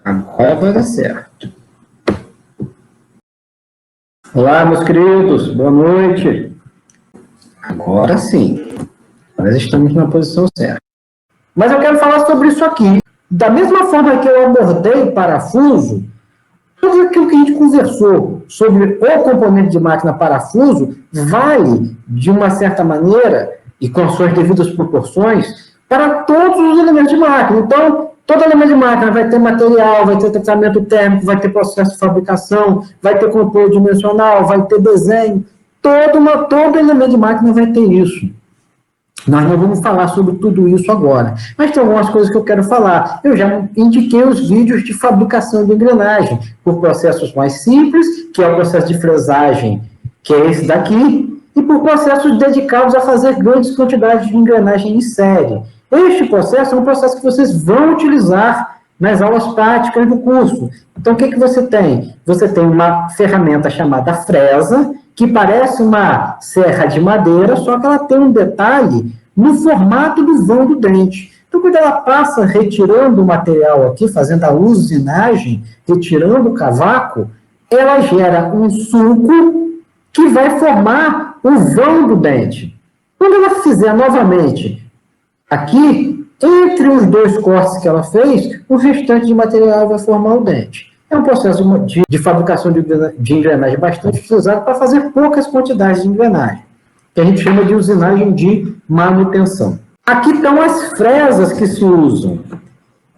Agora vai dar certo. Olá, meus queridos, boa noite. Agora sim, nós estamos na posição certa. Mas eu quero falar sobre isso aqui. Da mesma forma que eu abordei parafuso, tudo aquilo que a gente conversou sobre o componente de máquina parafuso vale, de uma certa maneira, e com suas devidas proporções, para todos os elementos de máquina. Então, todo elemento de máquina vai ter material, vai ter tratamento térmico, vai ter processo de fabricação, vai ter controle dimensional, vai ter desenho. Todo elemento de máquina vai ter isso. Nós não vamos falar sobre tudo isso agora, mas tem algumas coisas que eu quero falar. Eu já indiquei os vídeos de fabricação de engrenagem, por processos mais simples, que é o processo de fresagem, que é esse daqui, e por processos dedicados a fazer grandes quantidades de engrenagem em série. Este processo é um processo que vocês vão utilizar nas aulas práticas do curso. Então, o que você tem? Você tem uma ferramenta chamada fresa, que parece uma serra de madeira, só que ela tem um detalhe no formato do vão do dente. Então, quando ela passa retirando o material aqui, fazendo a usinagem, retirando o cavaco, ela gera um sulco que vai formar o vão do dente. Quando ela fizer novamente aqui, entre os dois cortes que ela fez, o restante de material vai formar o dente. É um processo de fabricação de engrenagem bastante utilizado para fazer poucas quantidades de engrenagem, que a gente chama de usinagem de manutenção. Aqui estão as fresas que se usam.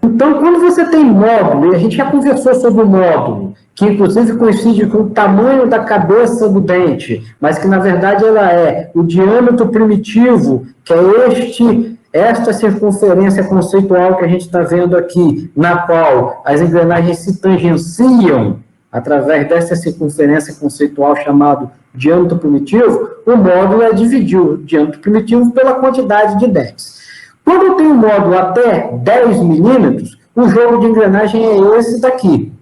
Então, quando você tem módulo, e a gente já conversou sobre o módulo, que inclusive coincide com o tamanho da cabeça do dente, mas que na verdade ela é o diâmetro primitivo, que é esta circunferência conceitual que a gente está vendo aqui, na qual as engrenagens se tangenciam através dessa circunferência conceitual chamado diâmetro primitivo, o módulo é dividir o diâmetro primitivo pela quantidade de dentes. Quando eu tenho um módulo até 10 milímetros, o jogo de engrenagem é esse daqui.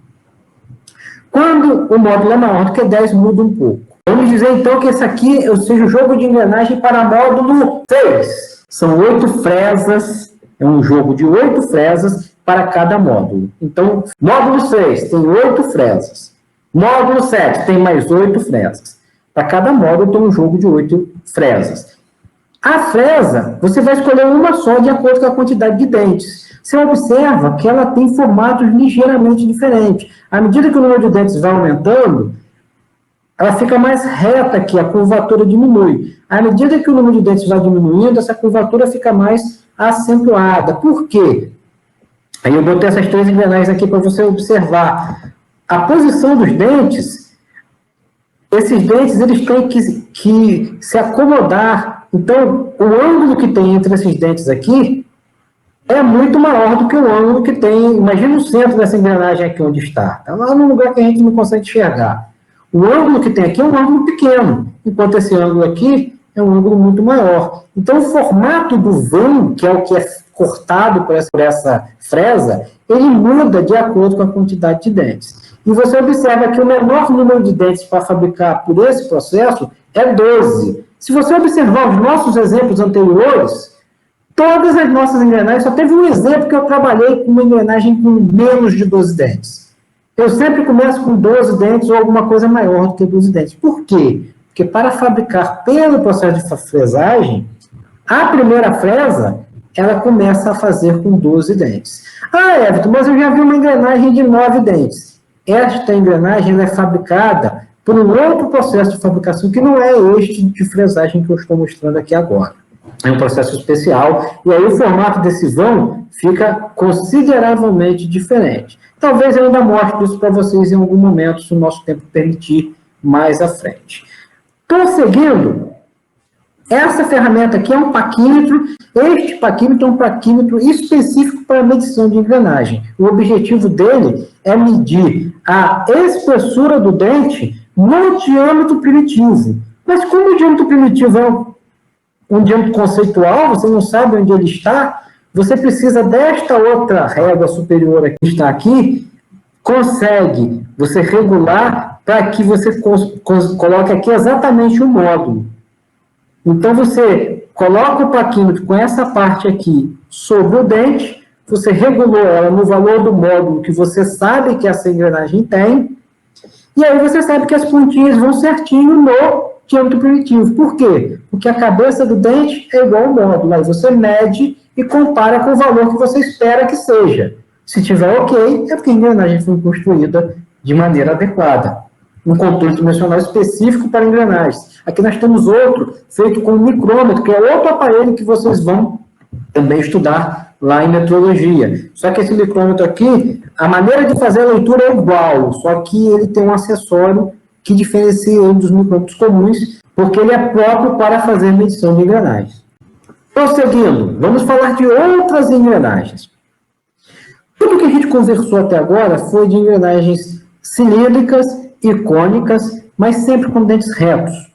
Quando o módulo é maior do que 10, muda um pouco. Vamos dizer, então, que esse aqui seja o jogo de engrenagem para módulo 6. São 8 fresas, é um jogo de 8 fresas para cada módulo. Então, módulo 6 tem 8 fresas. Módulo 7 tem mais 8 fresas. Para cada módulo tem um jogo de 8 fresas. A fresa, você vai escolher uma só de acordo com a quantidade de dentes. Você observa que ela tem formatos ligeiramente diferentes. À medida que o número de dentes vai aumentando, ela fica mais reta aqui, a curvatura diminui. À medida que o número de dentes vai diminuindo, essa curvatura fica mais acentuada. Por quê? Aí eu botei essas 3 engrenagens aqui para você observar. A posição dos dentes, esses dentes eles têm que se acomodar. Então, o ângulo que tem entre esses dentes aqui é muito maior do que o ângulo que tem. Imagina o centro dessa engrenagem aqui onde está. Está lá num lugar que a gente não consegue enxergar. O ângulo que tem aqui é um ângulo pequeno, enquanto esse ângulo aqui é um ângulo muito maior. Então, o formato do vão, que é o que é cortado por essa fresa, ele muda de acordo com a quantidade de dentes. E você observa que o menor número de dentes para fabricar por esse processo é 12. Se você observar os nossos exemplos anteriores, todas as nossas engrenagens, só teve um exemplo que eu trabalhei com uma engrenagem com menos de 12 dentes. Eu sempre começo com 12 dentes ou alguma coisa maior do que 12 dentes. Por quê? Porque para fabricar pelo processo de fresagem, a primeira fresa, ela começa a fazer com 12 dentes. Ah, Everton, mas eu já vi uma engrenagem de 9 dentes. Esta engrenagem ela é fabricada por um outro processo de fabricação que não é este de fresagem que eu estou mostrando aqui agora. É um processo especial, e aí o formato desse vão fica consideravelmente diferente. Talvez eu ainda mostre isso para vocês em algum momento, se o nosso tempo permitir, mais à frente. Prosseguindo, essa ferramenta aqui é um paquímetro. Este paquímetro é um paquímetro específico para medição de engrenagem. O objetivo dele é medir a espessura do dente no diâmetro primitivo. Mas como o diâmetro primitivo é um diâmetro conceitual, você não sabe onde ele está, você precisa desta outra régua superior que está aqui, consegue você regular para que você coloque aqui exatamente o módulo. Então, você coloca o paquímetro com essa parte aqui sobre o dente, você regulou ela no valor do módulo que você sabe que essa engrenagem tem, e aí você sabe que as pontinhas vão certinho no diâmetro primitivo. Por quê? Porque a cabeça do dente é igual ao módulo. Aí você mede e compara com o valor que você espera que seja. Se tiver ok, é porque a engrenagem foi construída de maneira adequada. Um contorno dimensional específico para engrenagens. Aqui nós temos outro, feito com um micrômetro, que é outro aparelho que vocês vão também estudar lá em metrologia. Só que esse micrômetro aqui, a maneira de fazer a leitura é igual, só que ele tem um acessório que diferencia ele dos micrômetros comuns, porque ele é próprio para fazer medição de engrenagens. Prosseguindo, vamos falar de outras engrenagens. Tudo que a gente conversou até agora foi de engrenagens cilíndricas e cônicas, mas sempre com dentes retos.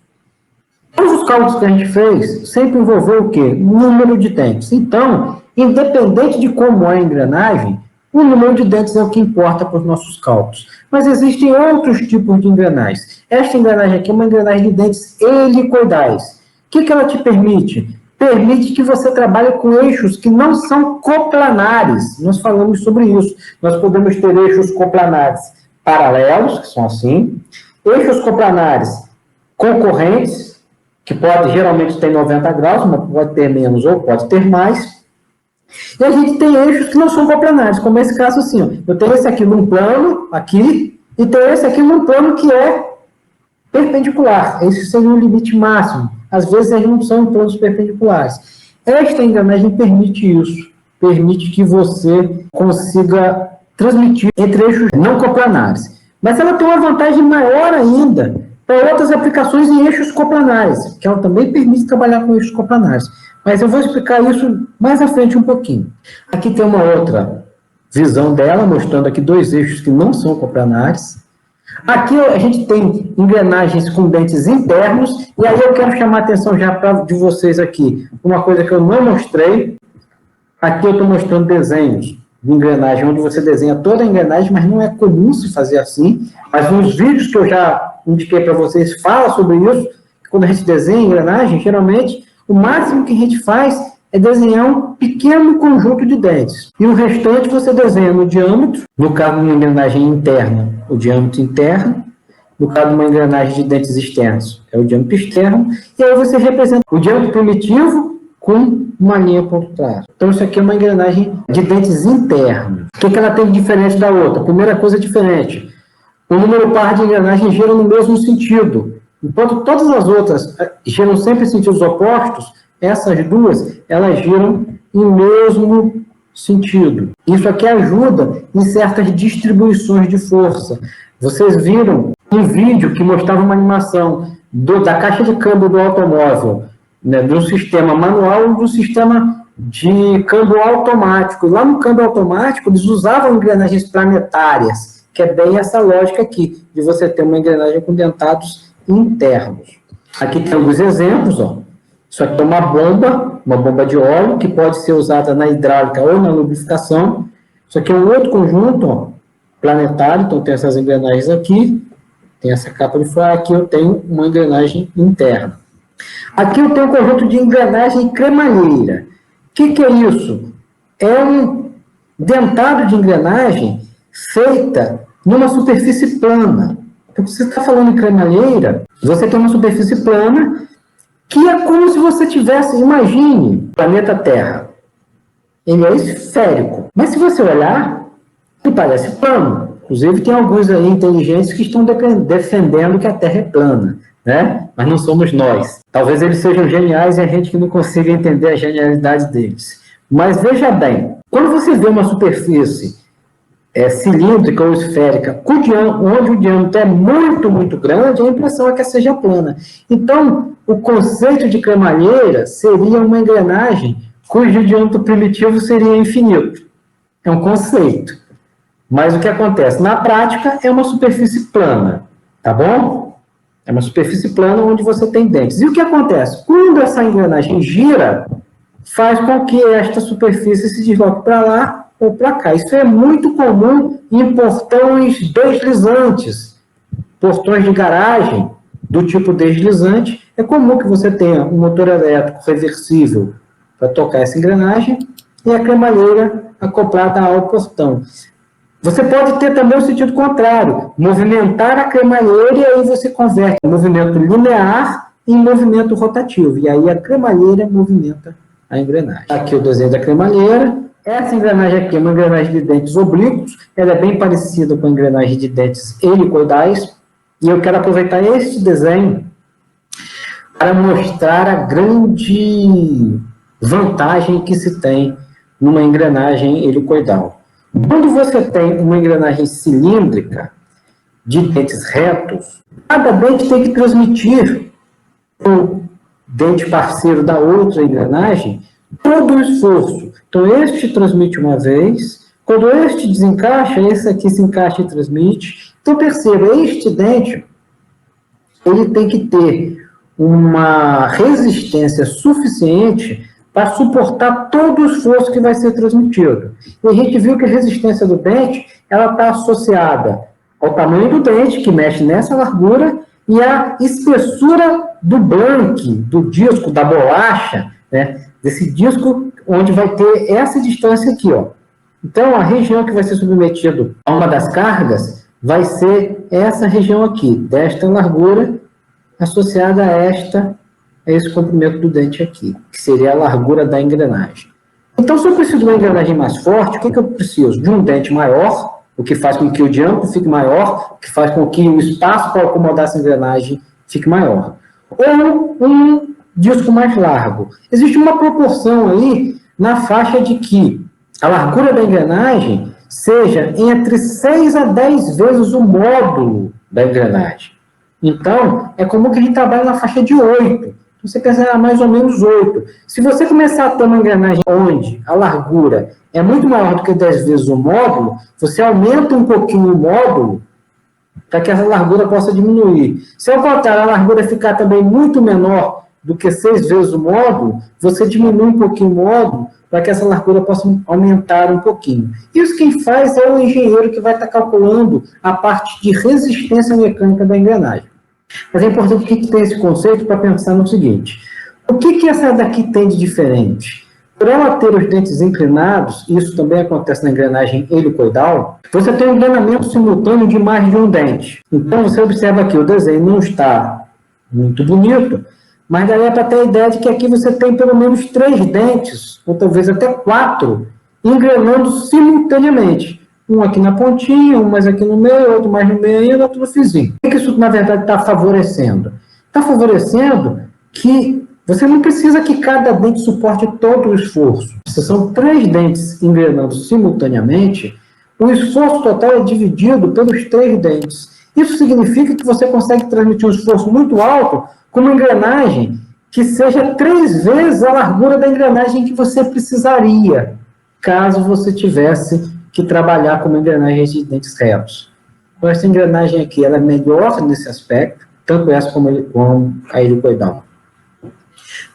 Todos os cálculos que a gente fez sempre envolveu o quê? Número de dentes. Então, independente de como é a engrenagem, o número de dentes é o que importa para os nossos cálculos. Mas existem outros tipos de engrenagens. Esta engrenagem aqui é uma engrenagem de dentes helicoidais. O que ela te permite? Permite que você trabalhe com eixos que não são coplanares. Nós falamos sobre isso. Nós podemos ter eixos coplanares paralelos, que são assim, eixos coplanares concorrentes, que pode, geralmente tem 90 graus, mas pode ter menos ou pode ter mais. E a gente tem eixos que não são coplanares, como esse caso assim, ó. Eu tenho esse aqui num plano, aqui, e tenho esse aqui num plano que é perpendicular. Esse seria o limite máximo. Às vezes eles não são planos perpendiculares. Esta engrenagem permite isso, permite que você consiga transmitir entre eixos não coplanares. Mas ela tem uma vantagem maior ainda para outras aplicações em eixos coplanares, que ela também permite trabalhar com eixos coplanares. Mas eu vou explicar isso mais à frente um pouquinho. Aqui tem uma outra visão dela, mostrando aqui dois eixos que não são coplanares. Aqui a gente tem engrenagens com dentes internos, e aí eu quero chamar a atenção já de vocês aqui, uma coisa que eu não mostrei. Aqui eu estou mostrando desenhos de engrenagem, onde você desenha toda a engrenagem, mas não é comum se fazer assim. Mas nos vídeos que eu já indiquei para vocês, fala sobre isso. Quando a gente desenha a engrenagem, geralmente, o máximo que a gente faz é desenhar um pequeno conjunto de dentes. E o restante você desenha no diâmetro, no caso de uma engrenagem interna, o diâmetro interno, no caso de uma engrenagem de dentes externos, é o diâmetro externo, e aí você representa o diâmetro primitivo com uma linha ponto claro. Então, isso aqui é uma engrenagem de dentes internos. O que ela tem de diferente da outra? Primeira coisa diferente, o número par de engrenagens gira no mesmo sentido. Enquanto todas as outras giram sempre em sentidos opostos, essas duas, elas giram em mesmo sentido. Isso aqui ajuda em certas distribuições de força. Vocês viram um vídeo que mostrava uma animação da caixa de câmbio do automóvel, né, do sistema manual e do sistema de câmbio automático. Lá no câmbio automático, eles usavam engrenagens planetárias, que é bem essa lógica aqui, de você ter uma engrenagem com dentados internos. Aqui tem alguns exemplos, ó. Isso aqui é uma bomba de óleo, que pode ser usada na hidráulica ou na lubrificação. Isso aqui é um outro conjunto, ó, planetário, então tem essas engrenagens aqui, tem essa capa de fora, aqui eu tenho uma engrenagem interna. Aqui eu tenho um conjunto de engrenagem cremalheira. O que é isso? É um dentado de engrenagem feita numa superfície plana. Então, se você está falando em cremalheira, você tem uma superfície plana que é como se você tivesse, imagine, o planeta Terra. Ele é esférico. Mas se você olhar, ele parece plano. Inclusive, tem alguns aí inteligentes que estão defendendo que a Terra é plana, né? Mas não somos nós. Talvez eles sejam geniais e a gente que não consiga entender a genialidade deles. Mas veja bem, quando você vê uma superfície cilíndrica ou esférica, onde o diâmetro é muito, muito grande, a impressão é que ela seja plana. Então, o conceito de cremalheira seria uma engrenagem cujo diâmetro primitivo seria infinito. É um conceito. Mas o que acontece? Na prática, é uma superfície plana, tá bom? É uma superfície plana onde você tem dentes. E o que acontece? Quando essa engrenagem gira, faz com que esta superfície se desloque para lá ou para cá. Isso é muito comum em portões deslizantes, portões de garagem do tipo deslizante. É comum que você tenha um motor elétrico reversível para tocar essa engrenagem e a cremalheira acoplada ao portão. Você pode ter também o sentido contrário, movimentar a cremalheira e aí você converte o movimento linear em movimento rotativo, e aí a cremalheira movimenta a engrenagem. Aqui o desenho da cremalheira. Essa engrenagem aqui é uma engrenagem de dentes oblíquos, ela é bem parecida com a engrenagem de dentes helicoidais, e eu quero aproveitar este desenho para mostrar a grande vantagem que se tem numa engrenagem helicoidal. Quando você tem uma engrenagem cilíndrica de dentes retos, cada dente tem que transmitir o dente parceiro da outra engrenagem todo o esforço. Então, este transmite uma vez, quando este desencaixa, esse aqui se encaixa e transmite. Então, perceba, este dente, ele tem que ter uma resistência suficiente para suportar todo o esforço que vai ser transmitido. E a gente viu que a resistência do dente, ela está associada ao tamanho do dente, que mexe nessa largura, e a espessura do blanque, do disco, da bolacha, né, desse disco onde vai ter essa distância aqui, ó. Então, a região que vai ser submetido a uma das cargas vai ser essa região aqui, desta largura, associada a esse comprimento do dente aqui, que seria a largura da engrenagem. Então, se eu preciso de uma engrenagem mais forte, o que eu preciso? De um dente maior, o que faz com que o diâmetro fique maior, o que faz com que o espaço para acomodar essa engrenagem fique maior. Ou um disco mais largo. Existe uma proporção aí na faixa de que a largura da engrenagem seja entre 6 a 10 vezes o módulo da engrenagem. Então, é comum que a gente trabalhe na faixa de 8. Então, você pensa mais ou menos 8. Se você começar a ter uma engrenagem onde a largura é muito maior do que 10 vezes o módulo, você aumenta um pouquinho o módulo para que essa largura possa diminuir. Se ao contrário a largura ficar também muito menor do que 6 vezes o módulo, você diminui um pouquinho o módulo para que essa largura possa aumentar um pouquinho. Isso quem faz é o engenheiro que vai estar calculando a parte de resistência mecânica da engrenagem. Mas é importante que tenha esse conceito para pensar no seguinte: o que essa daqui tem de diferente? Por ela ter os dentes inclinados, isso também acontece na engrenagem helicoidal, você tem um inclinamento simultâneo de mais de um dente. Então, você observa que o desenho não está muito bonito, mas daí é para ter a ideia de que aqui você tem pelo menos 3 dentes, ou talvez até 4, engrenando simultaneamente. Um aqui na pontinha, um mais aqui no meio, outro mais no meio ainda, outro no fizinho. O que isso, na verdade, está favorecendo? Está favorecendo que você não precisa que cada dente suporte todo o esforço. Se são 3 dentes engrenando simultaneamente, o esforço total é dividido pelos 3 dentes. Isso significa que você consegue transmitir um esforço muito alto com uma engrenagem que seja 3 vezes a largura da engrenagem que você precisaria, caso você tivesse que trabalhar com uma engrenagem de dentes retos. Então, essa engrenagem aqui ela é melhor nesse aspecto, tanto essa como a helicoidal.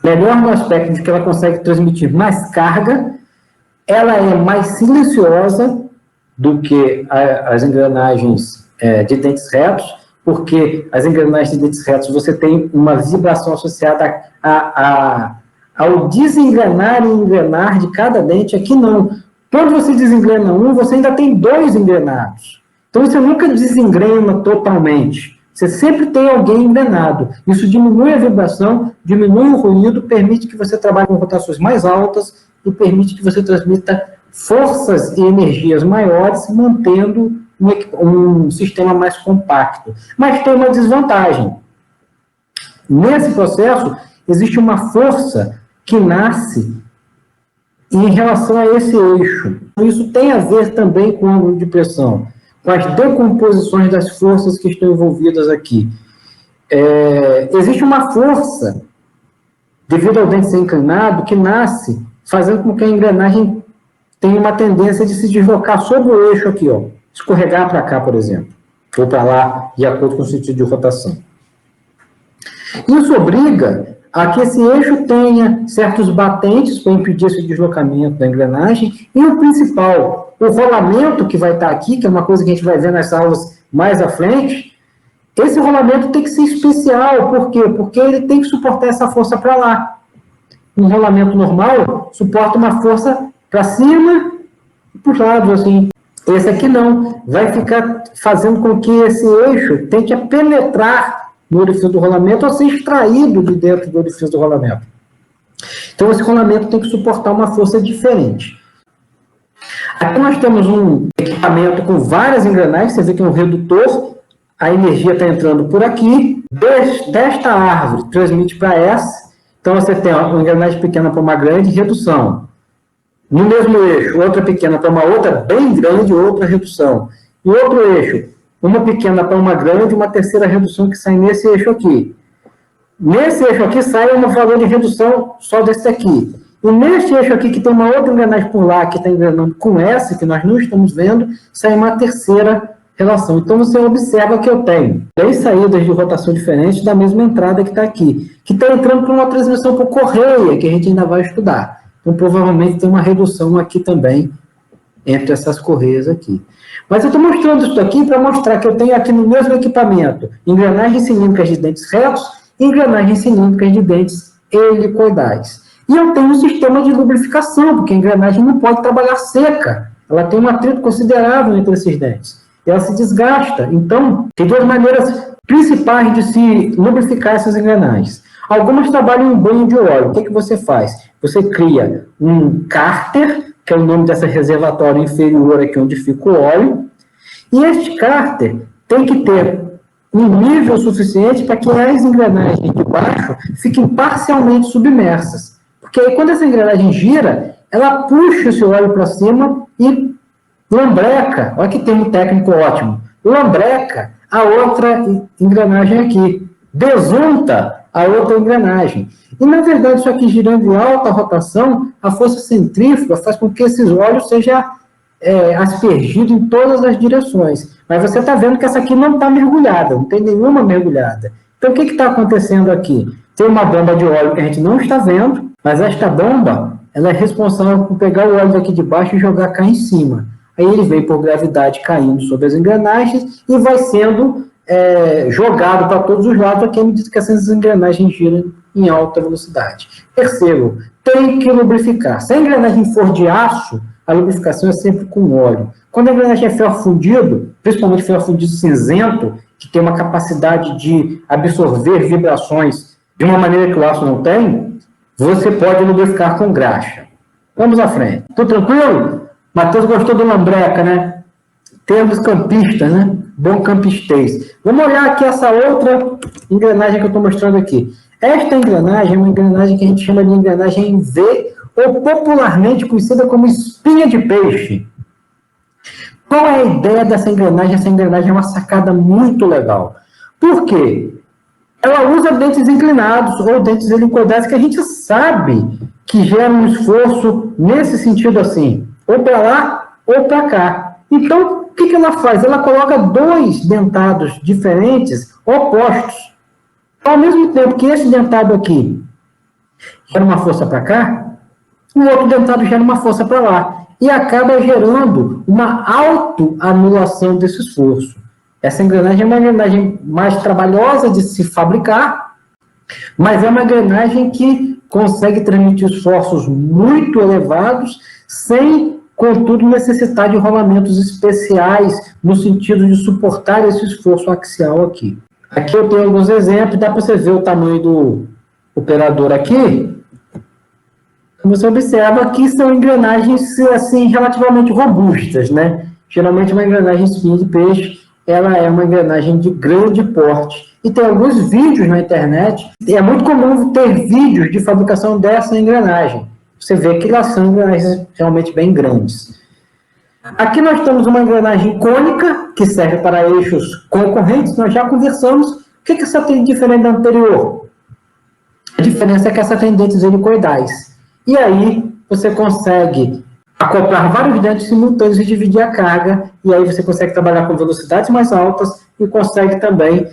Melhor no aspecto de que ela consegue transmitir mais carga, ela é mais silenciosa do que as engrenagens de dentes retos, porque as engrenagens de dentes retos você tem uma vibração associada ao desengrenar e engrenar de cada dente. Aqui não. Quando você desengrena um, você ainda tem 2 engrenados. Então você nunca desengrena totalmente. Você sempre tem alguém engrenado. Isso diminui a vibração, diminui o ruído, permite que você trabalhe com rotações mais altas e permite que você transmita forças e energias maiores, mantendo um sistema mais compacto. Mas tem uma desvantagem. Nesse processo, existe uma força que nasce em relação a esse eixo. Isso tem a ver também com o ângulo de pressão, com as decomposições das forças que estão envolvidas aqui. Existe uma força, devido ao dente ser inclinado, que nasce fazendo com que a engrenagem tenha uma tendência de se deslocar sobre o eixo aqui, ó, escorregar para cá, por exemplo, ou para lá, de acordo com o sentido de rotação. Isso obriga a que esse eixo tenha certos batentes para impedir esse deslocamento da engrenagem, e o principal, o rolamento que vai estar aqui, que é uma coisa que a gente vai ver nas aulas mais à frente, esse rolamento tem que ser especial. Por quê? Porque ele tem que suportar essa força para lá. Um rolamento normal suporta uma força para cima e para os lados, assim. Esse aqui não, vai ficar fazendo com que esse eixo tente a penetrar no orifício do rolamento ou ser extraído de dentro do orifício do rolamento. Então, esse rolamento tem que suportar uma força diferente. Aqui nós temos um equipamento com várias engrenagens, você vê que é um redutor, a energia está entrando por aqui, desta árvore transmite para essa, então você tem uma engrenagem pequena para uma grande, redução. No mesmo eixo, outra pequena para uma outra bem grande, outra redução. E outro eixo, uma pequena para uma grande, uma terceira redução que sai nesse eixo aqui. Nesse eixo aqui sai um valor de redução só desse aqui. E neste eixo aqui, que tem uma outra engrenagem por lá, que está engrenando com essa, que nós não estamos vendo, sai uma terceira relação. Então, você observa que eu tenho 3 saídas de rotação diferentes da mesma entrada que está aqui, que está entrando por uma transmissão por correia, que a gente ainda vai estudar. Então, provavelmente, tem uma redução aqui também, entre essas correias aqui. Mas eu estou mostrando isso aqui para mostrar que eu tenho aqui no mesmo equipamento engrenagens cilíndricas de dentes retos e engrenagens cilíndricas de dentes helicoidais. E eu tenho um sistema de lubrificação, porque a engrenagem não pode trabalhar seca. Ela tem um atrito considerável entre esses dentes. Ela se desgasta. Então, tem 2 maneiras principais de se lubrificar essas engrenagens. Algumas trabalham em banho de óleo. O que você faz? Você cria um cárter, que é o nome dessa reservatória inferior aqui onde fica o óleo, e este cárter tem que ter um nível suficiente para que as engrenagens de baixo fiquem parcialmente submersas. Porque aí, quando essa engrenagem gira, ela puxa esse óleo para cima e lambreca, olha que termo técnico ótimo, lambreca a outra engrenagem aqui, desunta a outra engrenagem. E, na verdade, isso aqui girando em alta rotação, a força centrífuga faz com que esses óleos sejam aspergidos em todas as direções. Mas você está vendo que essa aqui não está mergulhada, não tem nenhuma mergulhada. Então, o que está acontecendo aqui? Tem uma bomba de óleo que a gente não está vendo, mas esta bomba, ela é responsável por pegar o óleo daqui de baixo e jogar cá em cima. Aí ele vem por gravidade caindo sobre as engrenagens e vai sendo jogado para todos os lados aqui à medida que essas engrenagens giram em alta velocidade. Terceiro, tem que lubrificar. Se a engrenagem for de aço, a lubrificação é sempre com óleo. Quando a engrenagem é ferro fundido, principalmente ferro fundido cinzento, que tem uma capacidade de absorver vibrações de uma maneira que o aço não tem, você pode lubrificar com graxa. Vamos à frente. Tudo tranquilo? Matheus gostou do lambreca, né? Termos campistas, né? Bom campistês. Vamos olhar aqui essa outra engrenagem que eu estou mostrando aqui. Esta engrenagem é uma engrenagem que a gente chama de engrenagem V, ou popularmente conhecida como espinha de peixe. Qual é a ideia dessa engrenagem? Essa engrenagem é uma sacada muito legal. Por quê? Ela usa dentes inclinados ou dentes helicoidais que a gente sabe que geram um esforço nesse sentido assim, ou para lá ou para cá. Então, o que ela faz? Ela coloca 2 dentados diferentes, opostos. Ao mesmo tempo que esse dentado aqui gera uma força para cá, o outro dentado gera uma força para lá. E acaba gerando uma autoanulação desse esforço. Essa engrenagem é uma engrenagem mais trabalhosa de se fabricar, mas é uma engrenagem que consegue transmitir esforços muito elevados, sem, contudo, necessitar de rolamentos especiais, no sentido de suportar esse esforço axial aqui. Aqui eu tenho alguns exemplos, dá para você ver o tamanho do operador aqui. Você observa que são engrenagens assim, relativamente robustas, né? Geralmente uma engrenagem espinha de peixe, ela é uma engrenagem de grande porte. E tem alguns vídeos na internet, e é muito comum ter vídeos de fabricação dessa engrenagem. Você vê que elas são engrenagens realmente bem grandes. Aqui nós temos uma engrenagem cônica, que serve para eixos concorrentes, nós já conversamos. O que essa tem de diferente da anterior? A diferença é que essa tem dentes helicoidais. E aí você consegue acoplar vários dentes simultâneos e dividir a carga, e aí você consegue trabalhar com velocidades mais altas e consegue também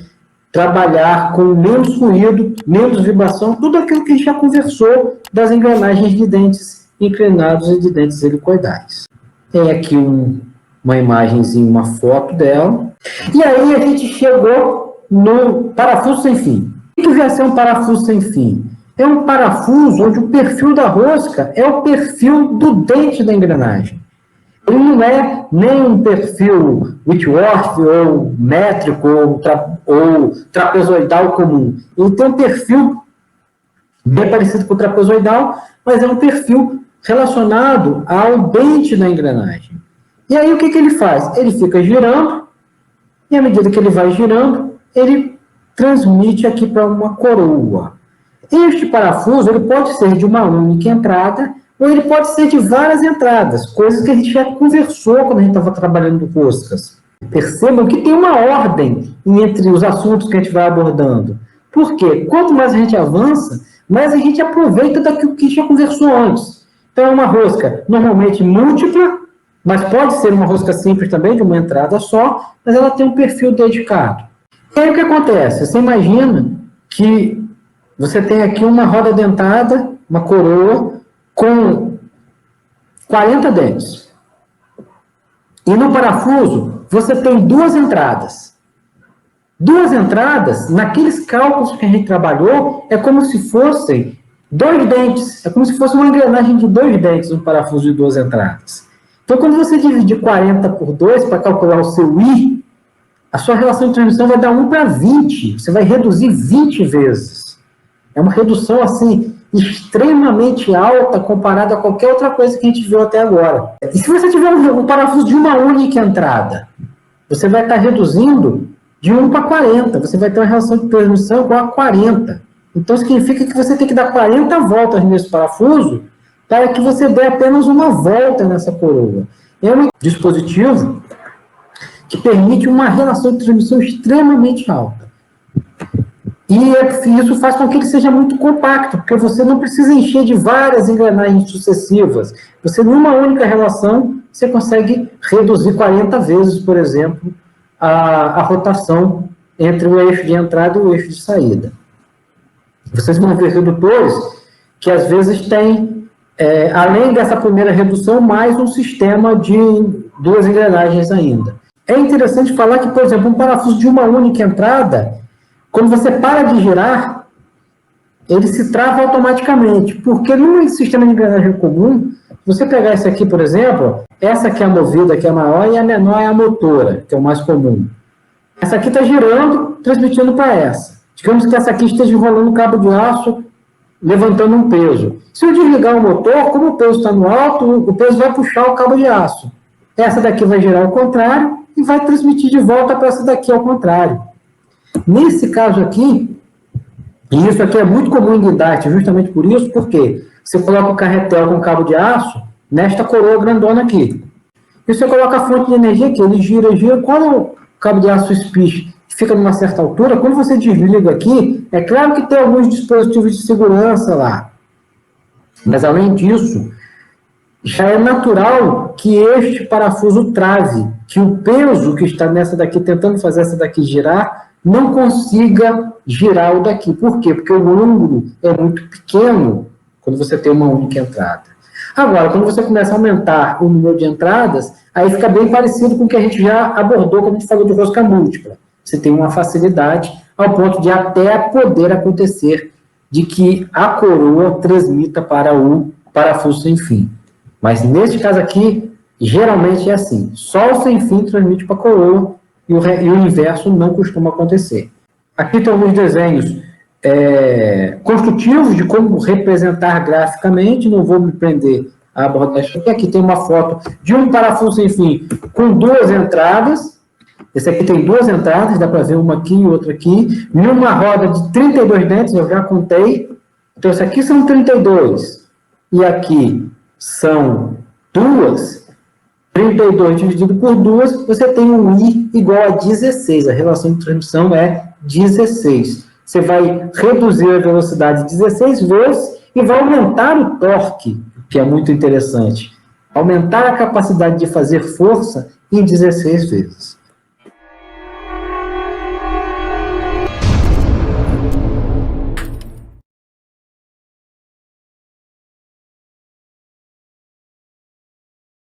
trabalhar com menos ruído, menos vibração, tudo aquilo que a gente já conversou das engrenagens de dentes inclinados e de dentes helicoidais. Tem aqui uma imagenzinha, uma foto dela. E aí a gente chegou no parafuso sem fim. O que vai ser um parafuso sem fim? é um parafuso onde o perfil da rosca é o perfil do dente da engrenagem. Ele não é nem um perfil Whitworth, ou métrico, ou trapezoidal comum. Ele tem um perfil bem parecido com o trapezoidal, mas é um perfil relacionado ao dente da engrenagem. E aí o que ele faz? Ele fica girando, e à medida que ele vai girando, ele transmite aqui para uma coroa. Este parafuso ele pode ser de uma única entrada, ou ele pode ser de várias entradas, coisas que a gente já conversou quando a gente estava trabalhando roscas. Percebam que tem uma ordem entre os assuntos que a gente vai abordando. Por quê? Quanto mais a gente avança, mais a gente aproveita daquilo que a gente já conversou antes. Então, é uma rosca normalmente múltipla, mas pode ser uma rosca simples também, de uma entrada só, mas ela tem um perfil dedicado. E aí o que acontece? Você imagina que você tem aqui uma roda dentada, uma coroa, com 40 dentes. E no parafuso, você tem duas entradas. Duas entradas, naqueles cálculos que a gente trabalhou, é como se fossem 2 dentes. É como se fosse uma engrenagem de 2 dentes, um parafuso de 2 entradas. Então, quando você dividir 40 por 2 para calcular o seu I, a sua relação de transmissão vai dar 1 para 20. Você vai reduzir 20 vezes. É uma redução, assim, extremamente alta comparada a qualquer outra coisa que a gente viu até agora. E se você tiver um parafuso de uma única entrada, você vai estar reduzindo de 1 para 40. Você vai ter uma relação de transmissão igual a 40. Então, significa que você tem que dar 40 voltas nesse parafuso para que você dê apenas uma volta nessa coroa. É um dispositivo que permite uma relação de transmissão extremamente alta. E isso faz com que ele seja muito compacto, porque você não precisa encher de várias engrenagens sucessivas. Você, numa única relação, você consegue reduzir 40 vezes, por exemplo, a rotação entre o eixo de entrada e o eixo de saída. Vocês vão ver redutores que, às vezes, têm, além dessa primeira redução, mais um sistema de 2 engrenagens ainda. É interessante falar que, por exemplo, um parafuso de uma única entrada, quando você para de girar, ele se trava automaticamente, porque num sistema de engrenagem comum, se você pegar esse aqui, por exemplo, essa aqui é a movida, que é a maior, e a menor é a motora, que é o mais comum. Essa aqui está girando, transmitindo para essa. Digamos que essa aqui esteja enrolando um cabo de aço, levantando um peso. Se eu desligar o motor, como o peso está no alto, o peso vai puxar o cabo de aço. Essa daqui vai girar ao contrário e vai transmitir de volta para essa daqui ao contrário. Nesse caso aqui, e isso aqui é muito comum em guindaste, justamente por isso, porque você coloca o carretel com cabo de aço nesta coroa grandona aqui. E você coloca a fonte de energia aqui, ele gira, gira, quando o cabo de aço espicha, fica numa certa altura, quando você desliga aqui, é claro que tem alguns dispositivos de segurança lá. Mas, além disso, já é natural que este parafuso trave, que o peso que está nessa daqui, tentando fazer essa daqui girar, não consiga girar o daqui. Por quê? Porque o ângulo é muito pequeno quando você tem uma única entrada. Agora, quando você começa a aumentar o número de entradas, aí fica bem parecido com o que a gente já abordou quando a gente falou de rosca múltipla. Você tem uma facilidade ao ponto de até poder acontecer de que a coroa transmita para o parafuso sem fim. Mas neste caso aqui, geralmente é assim. Só o sem fim transmite para a coroa e o inverso não costuma acontecer. Aqui tem alguns desenhos construtivos de como representar graficamente, não vou me prender a abordar isso aqui. Aqui tem uma foto de um parafuso sem fim com 2 entradas. Esse aqui tem 2 entradas, dá para ver uma aqui e outra aqui. Numa roda de 32 dentes, eu já contei. Então, esse aqui são 32. E aqui são 2. 32 dividido por 2, você tem um I igual a 16. A relação de transmissão é 16. Você vai reduzir a velocidade 16 vezes e vai aumentar o torque, que é muito interessante. Aumentar a capacidade de fazer força em 16 vezes.